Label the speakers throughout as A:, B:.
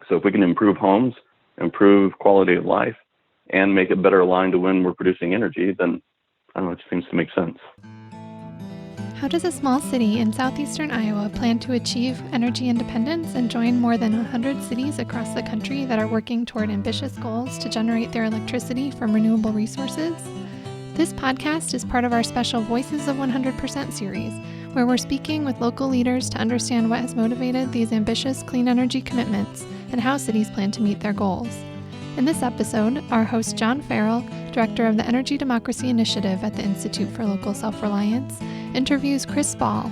A: So if we can improve homes, improve quality of life, and make it better aligned to when we're producing energy, then I don't know, it seems to make sense.
B: How does a small city in southeastern Iowa plan to achieve energy independence and join more than 100 cities across the country that are working toward ambitious goals to generate their electricity from renewable resources? This podcast is part of our special Voices of 100% series, where we're speaking with local leaders to understand what has motivated these ambitious clean energy commitments and how cities plan to meet their goals. In this episode, our host John Farrell, director of the Energy Democracy Initiative at the Institute for Local Self-Reliance, interviews Chris Ball,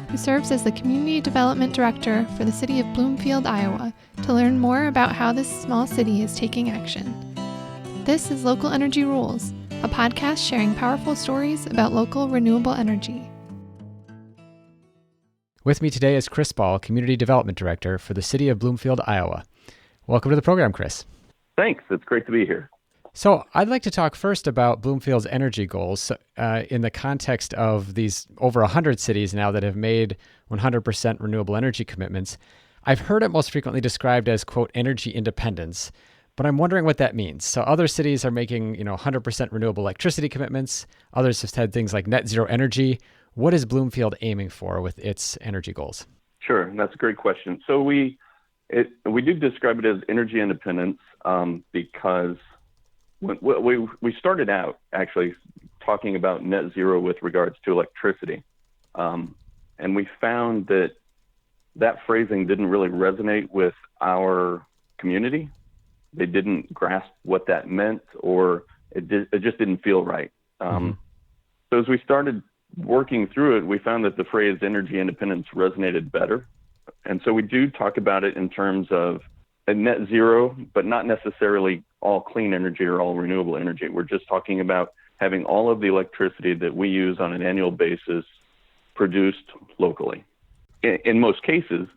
B: who serves as the Community Development Director for the city of Bloomfield, Iowa, to learn more about how this small city is taking action. This is Local Energy Rules, a podcast sharing powerful stories about local renewable energy.
C: With me today is Chris Ball, Community Development Director for the city of Bloomfield, Iowa. Welcome to the program, Chris.
A: Thanks. It's great to be here.
C: So I'd like to talk first about Bloomfield's energy goals in the context of these over 100 cities now that have made 100% renewable energy commitments. I've heard it most frequently described as, quote, energy independence, but I'm wondering what that means. So other cities are making, 100% renewable electricity commitments. Others have said things like net zero energy. What is Bloomfield aiming for with its energy goals?
A: Sure. That's a great question. So we do describe it as energy independence because we started out actually talking about net zero with regards to electricity. And we found that phrasing didn't really resonate with our community. They didn't grasp what that meant, or it just didn't feel right. So as we started working through it, we found that the phrase energy independence resonated better. And so we do talk about it in terms of a net zero, but not necessarily all clean energy or all renewable energy. We're just talking about having all of the electricity that we use on an annual basis produced locally. In most cases,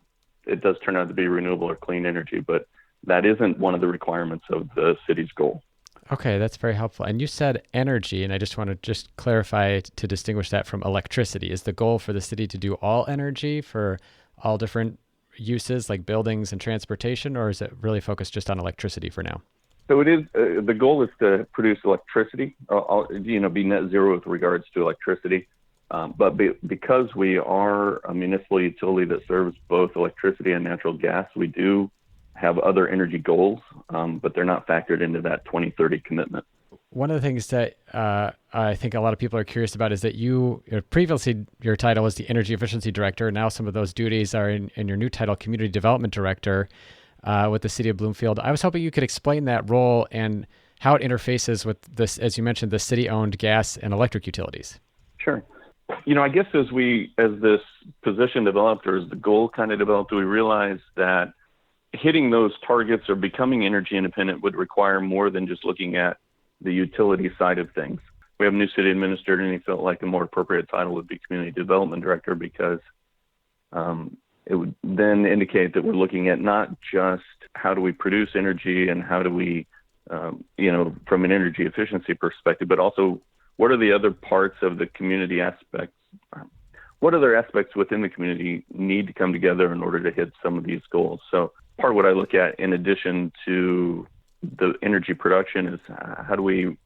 A: it does turn out to be renewable or clean energy, but that isn't one of the requirements of the city's goal.
C: Okay, that's very helpful. And you said energy, and I just want to clarify to distinguish that from electricity. Is the goal for the city to do all energy for all different uses like buildings and transportation, or is it really focused just on electricity for now?
A: So it is. The goal is to produce electricity, be net zero with regards to electricity. But because we are a municipal utility that serves both electricity and natural gas, we do have other energy goals, but they're not factored into that 2030 commitment.
C: One of the things that I think a lot of people are curious about is that previously your title was the Energy Efficiency Director. Now some of those duties are in your new title, Community Development Director with the City of Bloomfield. I was hoping you could explain that role and how it interfaces with this, as you mentioned, the city-owned gas and electric utilities.
A: Sure. I guess as this position developed, or as the goal kind of developed, we realized that hitting those targets or becoming energy independent would require more than just looking at the utility side of things. We have a new city administrator, and he felt like a more appropriate title would be Community Development Director, because it would then indicate that we're looking at not just how do we produce energy and how do we, from an energy efficiency perspective, but also what are the other parts of the community aspects? What other aspects within the community need to come together in order to hit some of these goals? So part of what I look at, in addition to the energy production, is how do we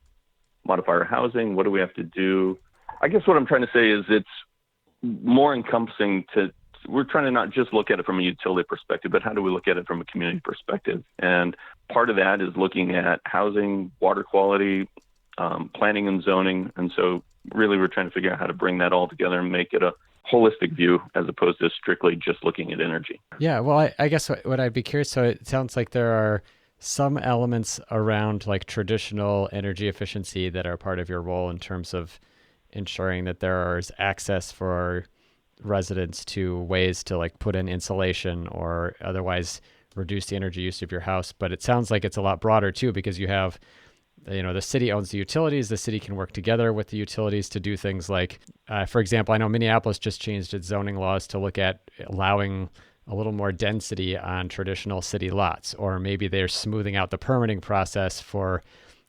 A: modify our housing? What do we have to do? I guess what I'm trying to say is it's more encompassing we're trying to not just look at it from a utility perspective, but how do we look at it from a community perspective? And part of that is looking at housing, water quality, planning and zoning. And so really we're trying to figure out how to bring that all together and make it a holistic view as opposed to strictly just looking at energy. Yeah,
C: well, I guess what I'd be curious, so it sounds like there are some elements around like traditional energy efficiency that are part of your role in terms of ensuring that there is access for residents to ways to like put in insulation or otherwise reduce the energy use of your house. But it sounds like it's a lot broader too, because you have, the city owns the utilities. The city can work together with the utilities to do things like, for example, I know Minneapolis just changed its zoning laws to look at allowing a little more density on traditional city lots, or maybe they're smoothing out the permitting process for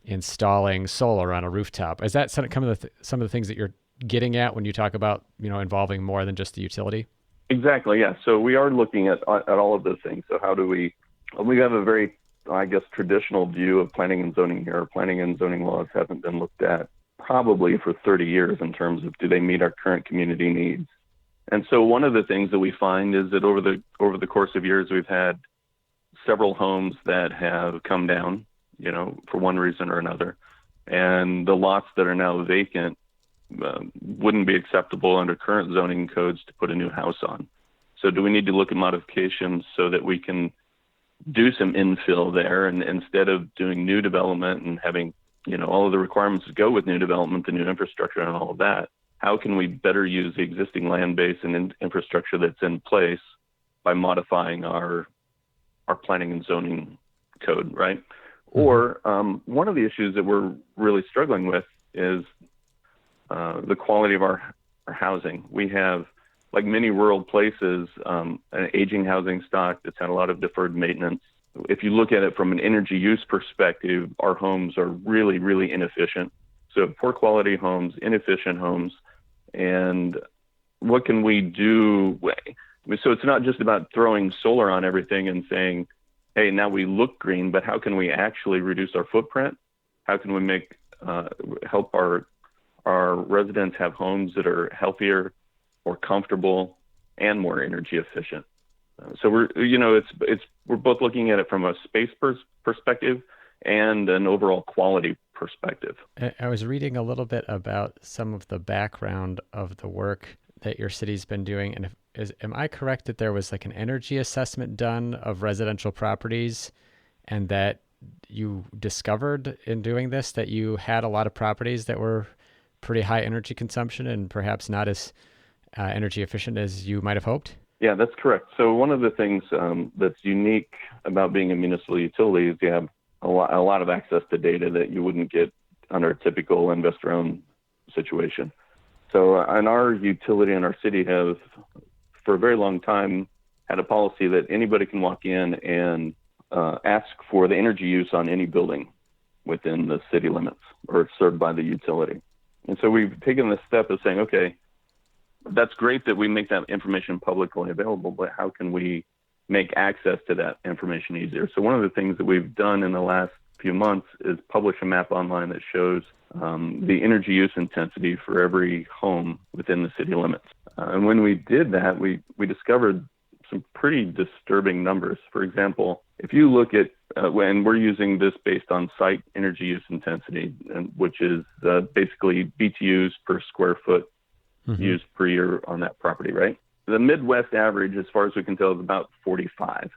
C: installing solar on a rooftop. Is that some of the things that you're getting at when you talk about, involving more than just the utility?
A: Exactly. Yeah. So we are looking at all of those things. So how do we We have a very, I guess, traditional view of planning and zoning here. Planning and zoning laws haven't been looked at probably for 30 years in terms of do they meet our current community needs. And so one of the things that we find is that over the course of years, we've had several homes that have come down, for one reason or another. And the lots that are now vacant wouldn't be acceptable under current zoning codes to put a new house on. So do we need to look at modifications so that we can do some infill there, and instead of doing new development and having, all of the requirements that go with new development, the new infrastructure and all of that, how can we better use the existing land base and infrastructure that's in place by modifying our planning and zoning code, right? Mm-hmm. Or one of the issues that we're really struggling with is the quality of our housing. We have, like many rural places, an aging housing stock that's had a lot of deferred maintenance. If you look at it from an energy use perspective, our homes are really, really inefficient. So poor quality homes, inefficient homes, and what can we do? So it's not just about throwing solar on everything and saying, hey, now we look green, but how can we actually reduce our footprint? How can we help our residents have homes that are healthier, more comfortable, and more energy efficient? So we're both looking at it from a space perspective and an overall quality perspective.
C: I was reading a little bit about some of the background of the work that your city's been doing, and am I correct that there was like an energy assessment done of residential properties, and that you discovered in doing this that you had a lot of properties that were pretty high energy consumption and perhaps not as energy efficient as you might have hoped?
A: Yeah, that's correct. So one of the things that's unique about being a municipal utility is you have a lot of access to data that you wouldn't get under a typical investor-owned situation. So and our utility and our city have, for a very long time, had a policy that anybody can walk in and ask for the energy use on any building within the city limits or served by the utility. And so we've taken the step of saying, okay, that's great that we make that information publicly available, but how can we make access to that information easier? So one of the things that we've done in the last few months is publish a map online that shows the energy use intensity for every home within the city limits. And when we did that, we discovered some pretty disturbing numbers. For example, if you look at when we're using this based on site energy use intensity, which is basically BTUs per square foot used per year on that property, right? The Midwest average, as far as we can tell, is about 45.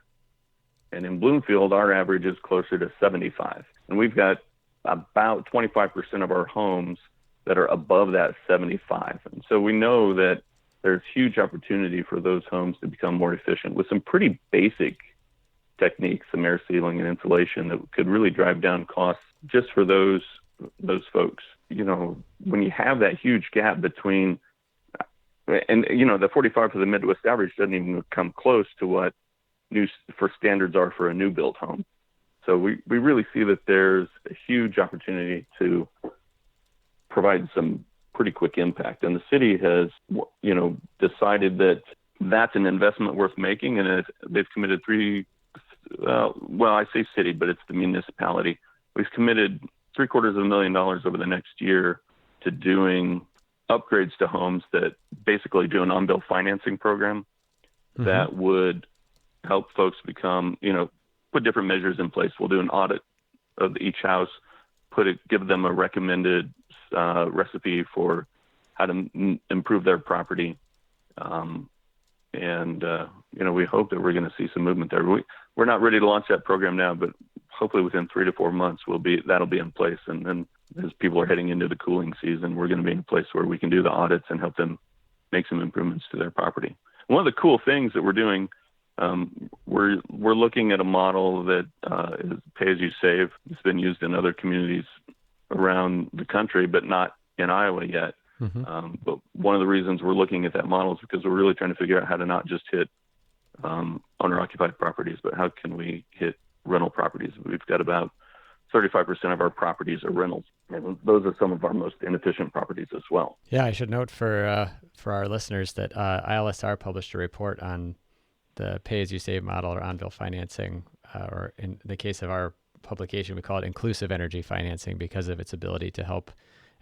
A: And in Bloomfield, our average is closer to 75. And we've got about 25% of our homes that are above that 75. And so we know that there's huge opportunity for those homes to become more efficient with some pretty basic techniques, some air sealing and insulation that could really drive down costs just for those folks. When you have that huge gap between the 45 for the Midwest average doesn't even come close to what for standards are for a new build home. So we really see that there's a huge opportunity to provide some pretty quick impact. And the city has, decided that that's an investment worth making. And they've committed I say city, but it's the municipality. We've committed $750,000 over the next year to doing upgrades to homes that basically do an on-bill financing program that would help folks put different measures in place. We'll do an audit of each house, give them a recommended recipe for how to improve their property. We hope that we're going to see some movement there. We're not ready to launch that program now, but hopefully within 3 to 4 months that'll be in place. And then as people are heading into the cooling season, we're going to be in a place where we can do the audits and help them make some improvements to their property. One of the cool things that we're doing, we're looking at a model that is pay as you save. It's been used in other communities around the country, but not in Iowa yet. But one of the reasons we're looking at that model is because we're really trying to figure out how to not just hit owner-occupied properties, but how can we hit rental properties. We've got about 35% of our properties are rentals, and those are some of our most inefficient properties as well.
C: Yeah, I should note for our listeners that ILSR published a report on the pay-as-you-save model or on-bill financing or in the case of our publication, we call it inclusive energy financing because of its ability to help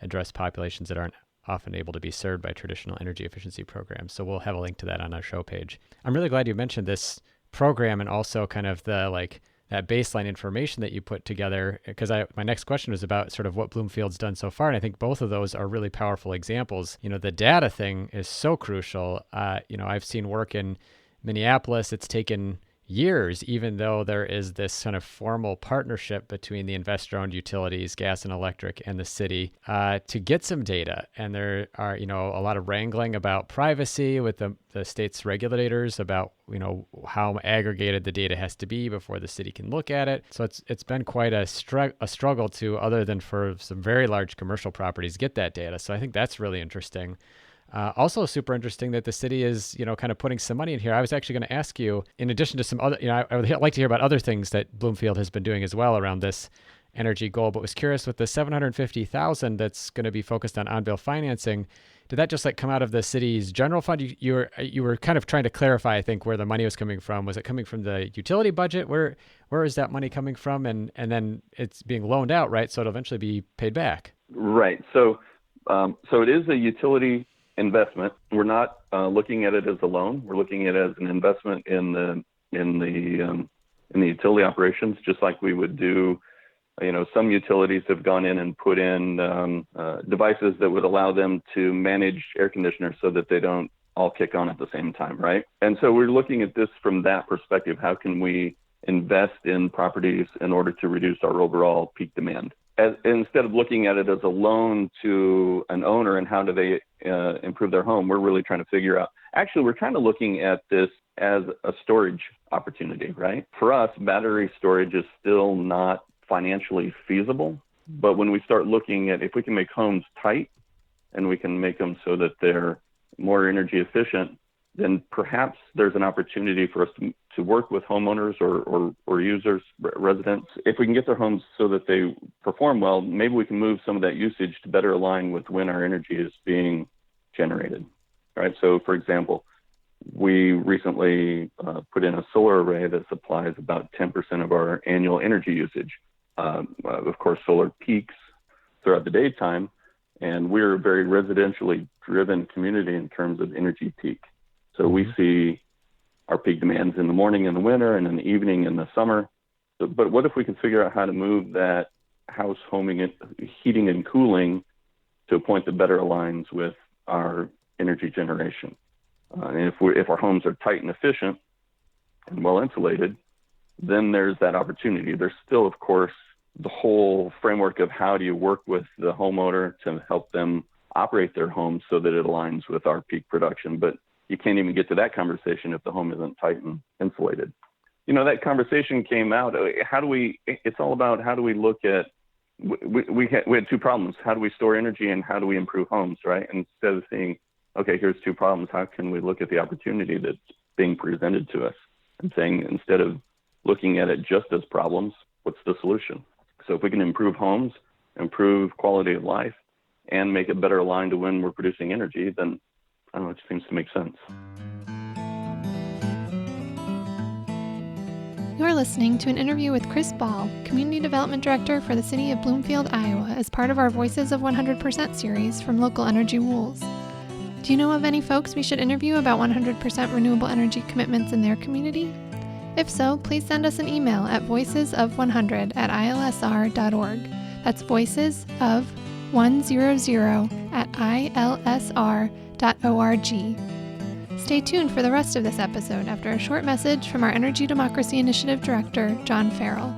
C: address populations that aren't often able to be served by traditional energy efficiency programs. So we'll have a link to that on our show page. I'm really glad you mentioned this program and also kind of the that baseline information that you put together, because my next question was about sort of what Bloomfield's done so far. And I think both of those are really powerful examples. The data thing is so crucial. I've seen work in Minneapolis. It's taken years, even though there is this kind of formal partnership between the investor-owned utilities, gas and electric, and the city to get some data. And there are, a lot of wrangling about privacy with the state's regulators about, how aggregated the data has to be before the city can look at it. So it's been quite a struggle to, other than for some very large commercial properties, get that data. So I think that's really interesting. Also super interesting that the city is, kind of putting some money in here. I was actually going to ask you, in addition to some other, I would like to hear about other things that Bloomfield has been doing as well around this energy goal, but was curious with the $750,000 that's going to be focused on on-bill financing. Did that just come out of the city's general fund? You were kind of trying to clarify, I think, where the money was coming from. Was it coming from the utility budget? Where is that money coming from? And then it's being loaned out, right? So it'll eventually be paid back.
A: Right. So it is a utility investment. We're not looking at it as a loan. We're looking at it as an investment in the utility operations, just like we would do. Some utilities have gone in and put in devices that would allow them to manage air conditioners so that they don't all kick on at the same time, right? And so we're looking at this from that perspective. How can we invest in properties in order to reduce our overall peak demand? Instead of looking at it as a loan to an owner and how do they improve their home, we're really trying to figure out. Actually, we're kind of looking at this as a storage opportunity, right? For us, battery storage is still not financially feasible. But when we start looking at if we can make homes tight and we can make them so that they're more energy efficient, then perhaps there's an opportunity for us to work with homeowners or users, residents. If we can get their homes so that they perform well, maybe we can move some of that usage to better align with when our energy is being generated, right? So, for example, we recently put in a solar array that supplies about 10% of our annual energy usage. Of course, solar peaks throughout the daytime, and we're a very residentially driven community in terms of energy peak. So we see our peak demands in the morning in the winter and in the evening in the summer. But what if we can figure out how to move that house heating and cooling to a point that better aligns with our energy generation? And if our homes are tight and efficient and well insulated, then there's that opportunity. There's still, of course, the whole framework of how do you work with the homeowner to help them operate their home so that it aligns with our peak production. But you can't even get to that conversation if the home isn't tight and insulated. That conversation came out. It's all about how do we look at, we had two problems. How do we store energy and how do we improve homes, right? And instead of saying, okay, here's two problems, how can we look at the opportunity that's being presented to us? And saying, instead of looking at it just as problems, what's the solution? So if we can improve homes, improve quality of life, and make it better aligned to when we're producing energy, then I don't know, it seems to make sense.
B: You're listening to an interview with Chris Ball, Community Development Director for the City of Bloomfield, Iowa, as part of our Voices of 100% series from Local Energy Rules. Do you know of any folks we should interview about 100% renewable energy commitments in their community? If so, please send us an email at voicesof100@ilsr.org. That's voicesof100@ilsr.org. Stay tuned for the rest of this episode after a short message from our Energy Democracy Initiative Director, John Farrell.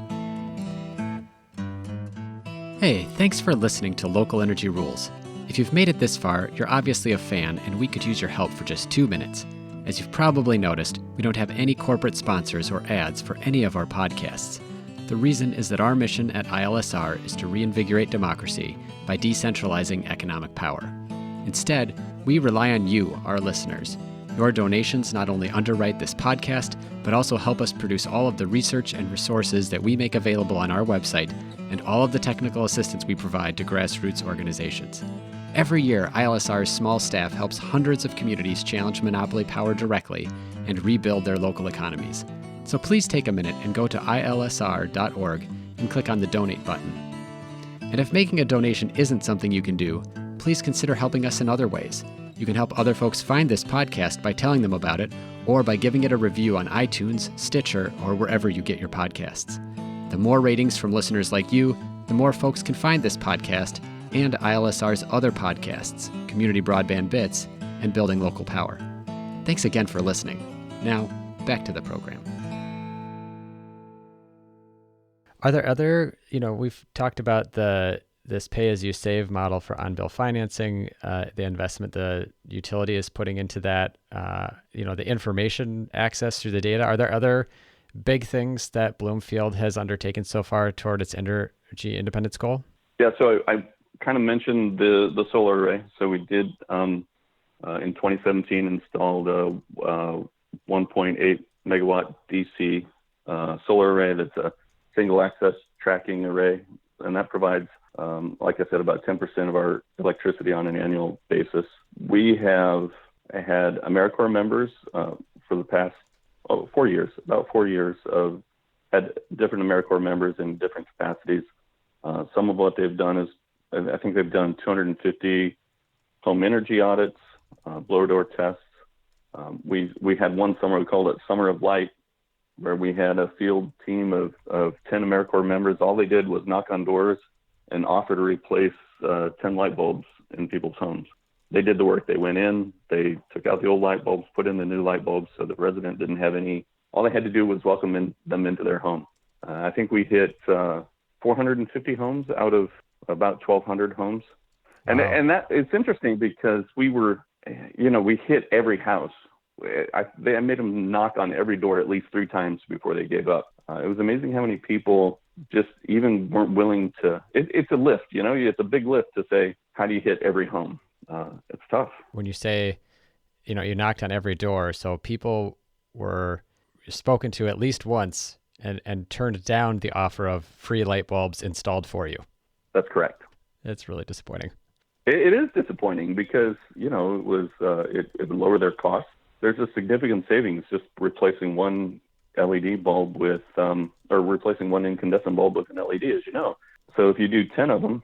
C: Hey, thanks for listening to Local Energy Rules. If you've made it this far, you're obviously a fan, and we could use your help for just 2 minutes. As you've probably noticed, we don't have any corporate sponsors or ads for any of our podcasts. The reason is that our mission at ILSR is to reinvigorate democracy by decentralizing economic power. Instead, we rely on you, our listeners. Your donations not only underwrite this podcast, but also help us produce all of the research and resources that we make available on our website and all of the technical assistance we provide to grassroots organizations. Every year, ILSR's small staff helps hundreds of communities challenge monopoly power directly and rebuild their local economies.
D: So please take a minute and go to ilsr.org and click on the donate button. And if making a donation isn't something you can do, please consider helping us in other ways. You can help other folks find this podcast by telling them about it, or by giving it a review on iTunes, Stitcher, or wherever you get your podcasts. The more ratings from listeners like you, the more folks can find this podcast and ILSR's other podcasts, Community Broadband Bits, and Building Local Power. Thanks again for listening. Now, back to the program.
C: Are there other, we've talked about this pay-as-you-save model for on-bill financing, the investment the utility is putting into that, the information access through the data. Are there other big things that Bloomfield has undertaken so far toward its energy independence goal?
A: Yeah, so I kind of mentioned the solar array. So we did, in 2017, installed a 1.8 megawatt DC solar array that's a single access tracking array, and that provides, like I said, about 10% of our electricity on an annual basis. We have had AmeriCorps members for the past 4 years, about 4 years, of had different AmeriCorps members in different capacities. Some of what they've done is, I think they've done 250 home energy audits, blower door tests. We had one summer, we called it Summer of Light, where we had a field team of 10 AmeriCorps members. All they did was knock on doors and offer to replace 10 light bulbs in people's homes. They did the work. They went in, they took out the old light bulbs, put in the new light bulbs, so the resident didn't have any. All they had to do was welcome them into their home. I think we hit 450 homes out of about 1,200 homes. Wow. And that it's interesting because we hit every house. I made them knock on every door at least 3 times before they gave up. It was amazing how many people just even weren't willing to. It's a lift, it's a big lift to say, how do you hit every home? It's tough.
C: When you say, you knocked on every door, so people were spoken to at least once and turned down the offer of free light bulbs installed for you.
A: That's correct.
C: It's really disappointing.
A: It is disappointing because, it was, it would lower their costs. There's a significant savings just replacing one LED bulb with, or replacing one incandescent bulb with an LED, as you know. So if you do 10 of them,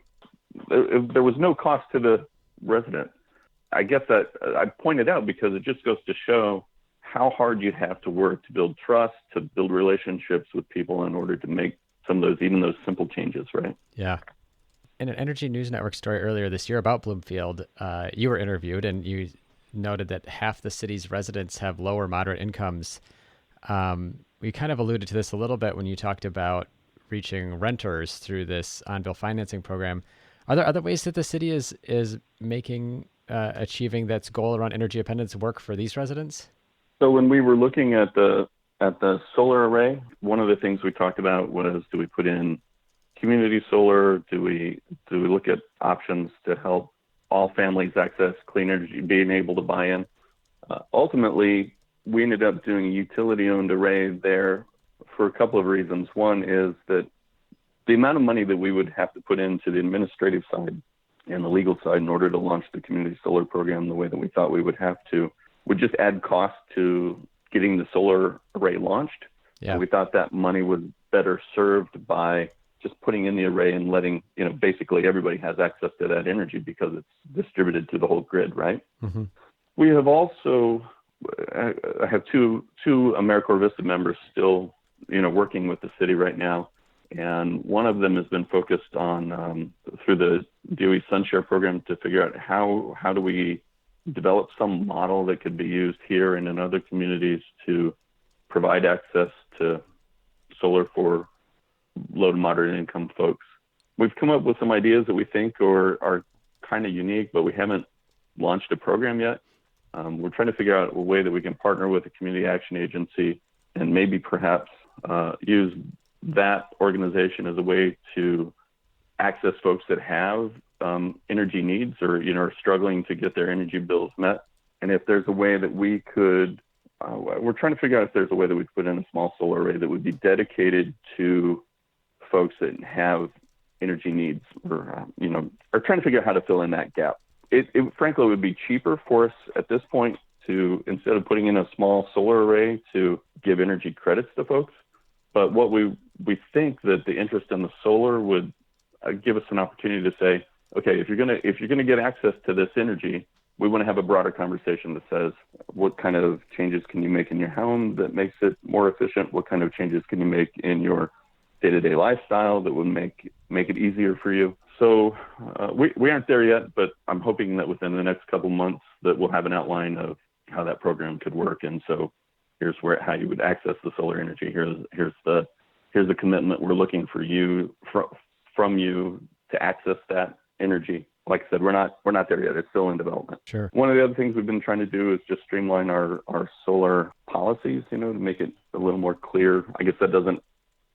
A: there was no cost to the resident. I guess that I pointed out because it just goes to show how hard you'd have to work to build trust, to build relationships with people in order to make some of those, even those simple changes, right?
C: Yeah. In an Energy News Network story earlier this year about Bloomfield, you were interviewed and you noted that half the city's residents have low or moderate incomes. We kind of alluded to this a little bit when you talked about reaching renters through this on-bill financing program. Are there other ways that the city is making achieving that goal around energy independence work for these residents?
A: So when we were looking at the solar array, one of the things we talked about was, do we put in community solar? Do we look at options to help all families access clean energy, being able to buy in? Ultimately, we ended up doing a utility-owned array there for a couple of reasons. One is that the amount of money that we would have to put into the administrative side and the legal side in order to launch the community solar program the way that we thought we would have to would just add cost to getting the solar array launched. Yeah. So we thought that money was better served by just putting in the array and letting, basically everybody has access to that energy because it's distributed to the whole grid, right? Mm-hmm. We have also, I have two AmeriCorps Vista members still, working with the city right now. And one of them has been focused on, through the DOE SunShare program, to figure out how do we develop some model that could be used here and in other communities to provide access to solar for low to moderate income folks. We've come up with some ideas that we think are kind of unique, but we haven't launched a program yet. We're trying to figure out a way that we can partner with a community action agency and maybe perhaps use that organization as a way to access folks that have energy needs or, are struggling to get their energy bills met. And if there's a way that we could, we're trying to figure out if there's a way that we could put in a small solar array that would be dedicated to folks that have energy needs or, are trying to figure out how to fill in that gap. It frankly would be cheaper for us at this point to, instead of putting in a small solar array, to give energy credits to folks. But what we think that the interest in the solar would give us an opportunity to say, okay, if you're gonna get access to this energy, we want to have a broader conversation that says, what kind of changes can you make in your home that makes it more efficient? What kind of changes can you make in your day-to-day lifestyle that would make it easier for you? So we aren't there yet, but I'm hoping that within the next couple months that we'll have an outline of how that program could work. And so here's how you would access the solar energy. Here's the commitment we're looking for you from you to access that energy. Like I said, we're not there yet. It's still in development.
C: Sure.
A: One of the other things we've been trying to do is just streamline our solar policies, to make it a little more clear. I guess that doesn't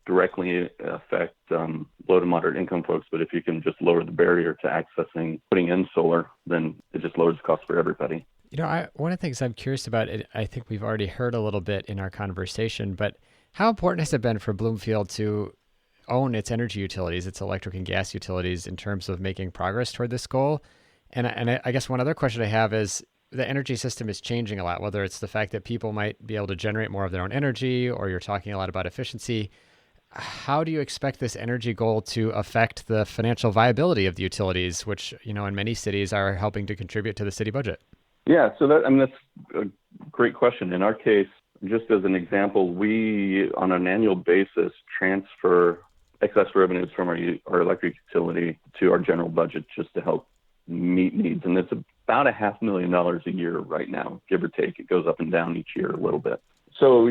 A: directly affect low to moderate income folks, but if you can just lower the barrier to accessing, putting in solar, then it just lowers the cost for everybody.
C: One of the things I'm curious about, I think we've already heard a little bit in our conversation, but how important has it been for Bloomfield to own its energy utilities, its electric and gas utilities, in terms of making progress toward this goal? And I guess one other question I have is, the energy system is changing a lot, whether it's the fact that people might be able to generate more of their own energy, or you're talking a lot about efficiency. How do you expect this energy goal to affect the financial viability of the utilities, which, in many cities are helping to contribute to the city budget?
A: Yeah, so that's a great question. In our case, just as an example, we, on an annual basis, transfer excess revenues from our electric utility to our general budget just to help meet needs. And it's about $500,000 a year right now, give or take. It goes up and down each year a little bit. So,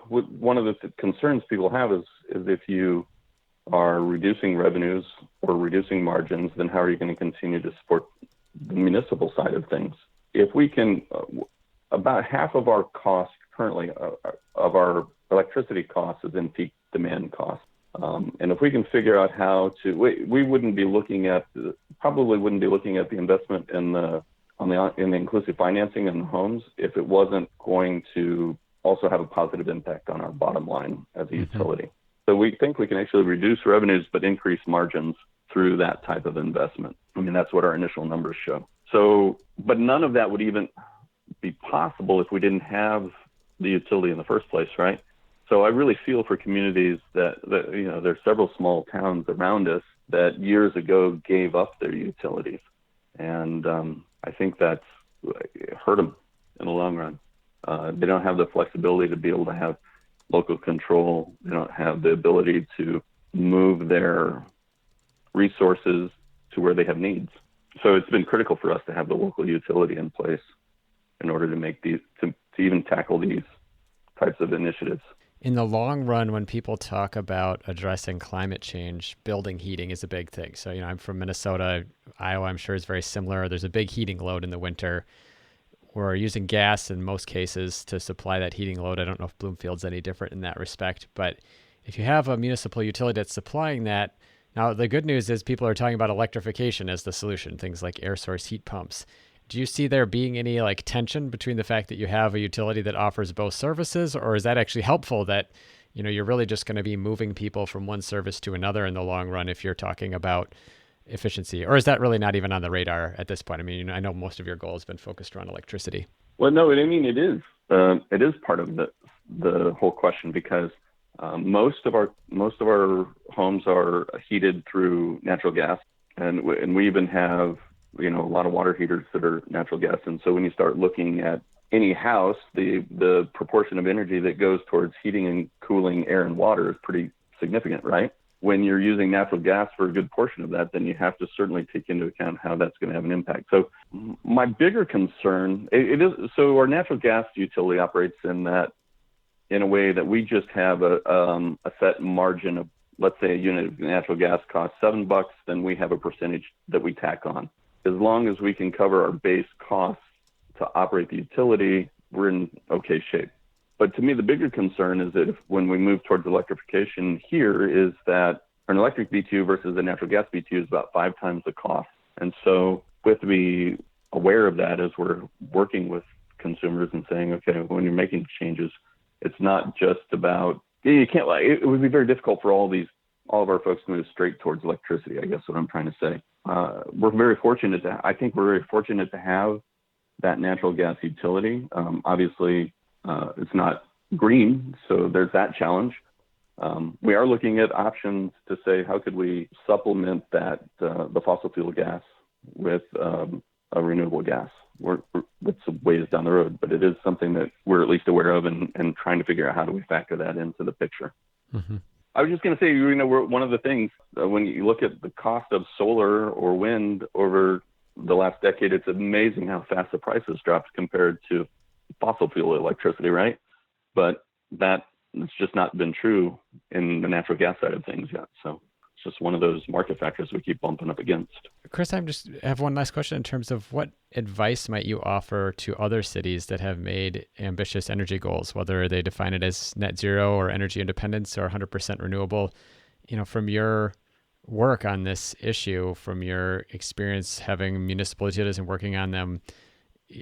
A: one of the concerns people have is if you are reducing revenues or reducing margins, then how are you going to continue to support the municipal side of things? If we can, about half of our cost currently of our electricity costs is in peak demand costs. And if we can figure out how to, we wouldn't be looking at the investment in the inclusive financing in the homes if it wasn't going to also have a positive impact on our bottom line as a utility. So we think we can actually reduce revenues but increase margins through that type of investment. I mean, that's what our initial numbers show. So, but none of that would even be possible if we didn't have the utility in the first place, right? So I really feel for communities that there's several small towns around us that years ago gave up their utilities. And I think that's hurt them in the long run. They don't have the flexibility to be able to have local control. They don't have the ability to move their resources to where they have needs. So it's been critical for us to have the local utility in place in order to make these, to even tackle these types of initiatives.
C: In the long run, when people talk about addressing climate change, building heating is a big thing. So, I'm from Minnesota. Iowa, I'm sure, is very similar. There's a big heating load in the winter. We're using gas in most cases to supply that heating load. I don't know if Bloomfield's any different in that respect. But if you have a municipal utility that's supplying that, now the good news is people are talking about electrification as the solution, things like air source heat pumps. Do you see there being any tension between the fact that you have a utility that offers both services, or is that actually helpful that, you're really just going to be moving people from one service to another in the long run if you're talking about efficiency? Or is that really not even on the radar at this point? I mean, I know most of your goal has been focused around electricity.
A: Well, no, I mean, it is part of the whole question, because most of our homes are heated through natural gas, and we even have a lot of water heaters that are natural gas. And so when you start looking at any house, the proportion of energy that goes towards heating and cooling air and water is pretty significant, right? When you're using natural gas for a good portion of that, then you have to certainly take into account how that's going to have an impact. So my bigger concern, so our natural gas utility operates in a way that we just have a set margin of, let's say a unit of natural gas costs $7, then we have a percentage that we tack on. As long as we can cover our base costs to operate the utility, we're in okay shape. But to me, the bigger concern is that when we move towards electrification here, is that an electric BTU versus a natural gas BTU is about 5 times the cost. And so we have to be aware of that as we're working with consumers and saying, okay, when you're making changes, it's not just about, it would be very difficult for all of our folks to move straight towards electricity, I guess what I'm trying to say. We're very fortunate to have that natural gas utility. Obviously, it's not green, so there's that challenge. We are looking at options to say, how could we supplement that, the fossil fuel gas with a renewable gas? It's a ways down the road, but it is something that we're at least aware of and trying to figure out how do we factor that into the picture.
C: Mm-hmm.
A: I was just going to say, one of the things, when you look at the cost of solar or wind over the last decade, it's amazing how fast the prices dropped compared to fossil fuel electricity, right? But that's just not been true in the natural gas side of things yet. So it's just one of those market factors we keep bumping up against.
C: Chris, I just have one last question in terms of what advice might you offer to other cities that have made ambitious energy goals, whether they define it as net zero or energy independence or 100% renewable, from your work on this issue, from your experience having municipal utilities and working on them,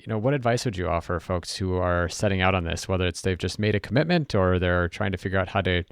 C: what advice would you offer folks who are setting out on this, whether it's they've just made a commitment or they're trying to figure out how to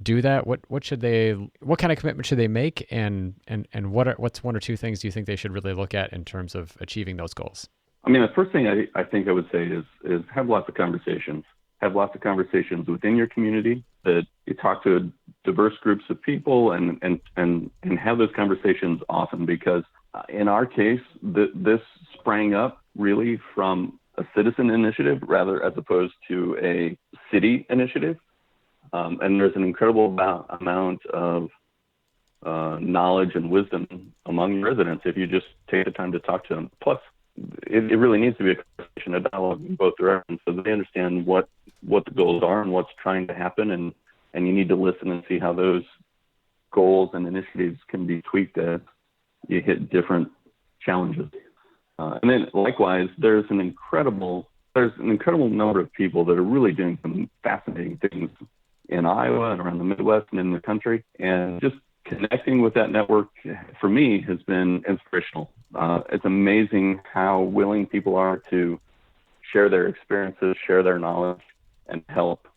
C: do that? What kind of commitment should they make? And what's one or two things do you think they should really look at in terms of achieving those goals?
A: I mean, the first thing I think I would say is have lots of conversations. Have lots of conversations within your community, that you talk to diverse groups of people and have those conversations often, because in our case, this sprang up really from a citizen initiative rather as opposed to a city initiative. And there's an incredible amount of knowledge and wisdom among residents if you just take the time to talk to them. Plus, it really needs to be a conversation, a dialogue in both directions, so they understand what the goals are and what's trying to happen, and you need to listen and see how those goals and initiatives can be tweaked as you hit different challenges. And then likewise, there's an incredible number of people that are really doing some fascinating things in Iowa and around the Midwest and in the country. And just connecting with that network, for me, has been inspirational. It's amazing how willing people are to share their experiences, share their knowledge, and help.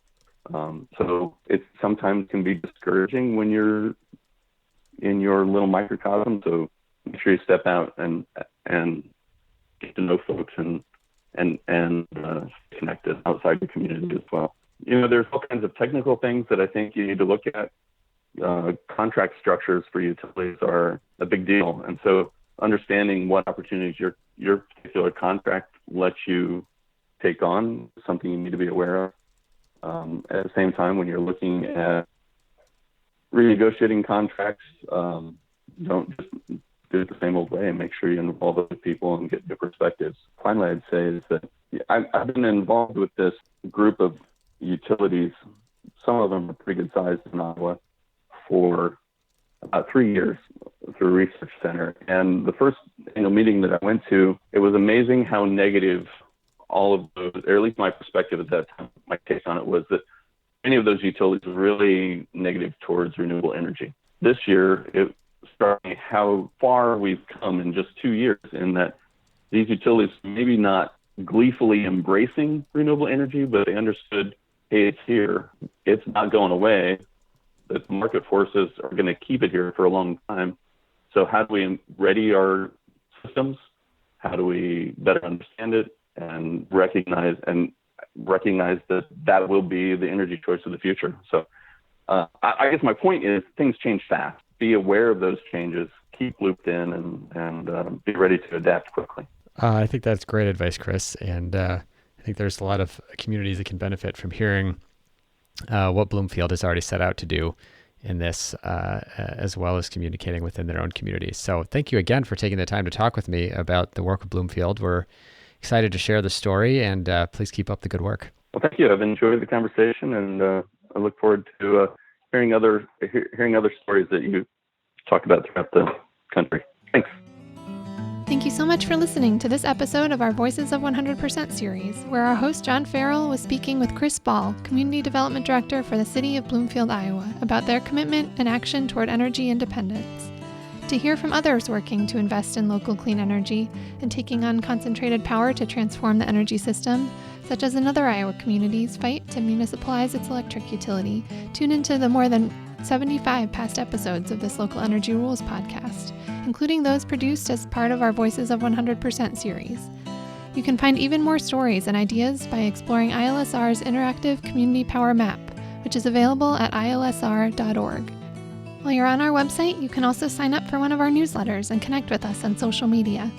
A: So it sometimes can be discouraging when you're in your little microcosm. So make sure you step out and get to know folks and connected outside the community as well. There's all kinds of technical things that I think you need to look at. Contract structures for utilities are a big deal. And so understanding what opportunities your particular contract lets you take on is something you need to be aware of. At the same time, when you're looking at renegotiating contracts, don't just do it the same old way, and make sure you involve other people and get their perspectives. Finally, I'd say is that I've been involved with this group of utilities. Some of them are pretty good sized in Iowa, for about 3 years through a research center. And the first meeting that I went to, it was amazing how negative all of those, or at least my perspective at that time, my take on it was that many of those utilities were really negative towards renewable energy. This year, it struck me how far we've come in just 2 years, in that these utilities maybe not gleefully embracing renewable energy, but they understood, hey, it's here, it's not going away, that market forces are going to keep it here for a long time. So how do we ready our systems? How do we better understand it and recognize that will be the energy choice of the future? So I guess my point is, things change fast. Be aware of those changes, keep looped in, and be ready to adapt quickly.
C: I think that's great advice, Chris. And I think there's a lot of communities that can benefit from hearing what Bloomfield has already set out to do in this, as well as communicating within their own communities. So thank you again for taking the time to talk with me about the work of Bloomfield. We're excited to share the story, and please keep up the good work.
A: Well, thank you. I've enjoyed the conversation, and I look forward to hearing other stories that you talk about throughout the country. Thanks.
B: Thank you so much for listening to this episode of our Voices of 100% series, where our host John Farrell was speaking with Chris Ball, Community Development Director for the City of Bloomfield, Iowa, about their commitment and action toward energy independence. To hear from others working to invest in local clean energy and taking on concentrated power to transform the energy system, such as another Iowa community's fight to municipalize its electric utility, tune into the more than 75 past episodes of this Local Energy Rules podcast, including those produced as part of our Voices of 100% series. You can find even more stories and ideas by exploring ILSR's interactive community power map, which is available at ilsr.org. While you're on our website, you can also sign up for one of our newsletters and connect with us on social media.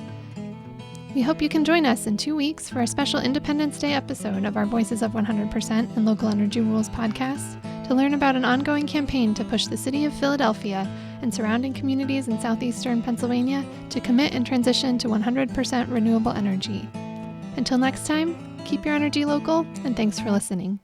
B: We hope you can join us in 2 weeks for a special Independence Day episode of our Voices of 100% and Local Energy Rules podcast to learn about an ongoing campaign to push the city of Philadelphia and surrounding communities in southeastern Pennsylvania to commit and transition to 100% renewable energy. Until next time, keep your energy local, and thanks for listening.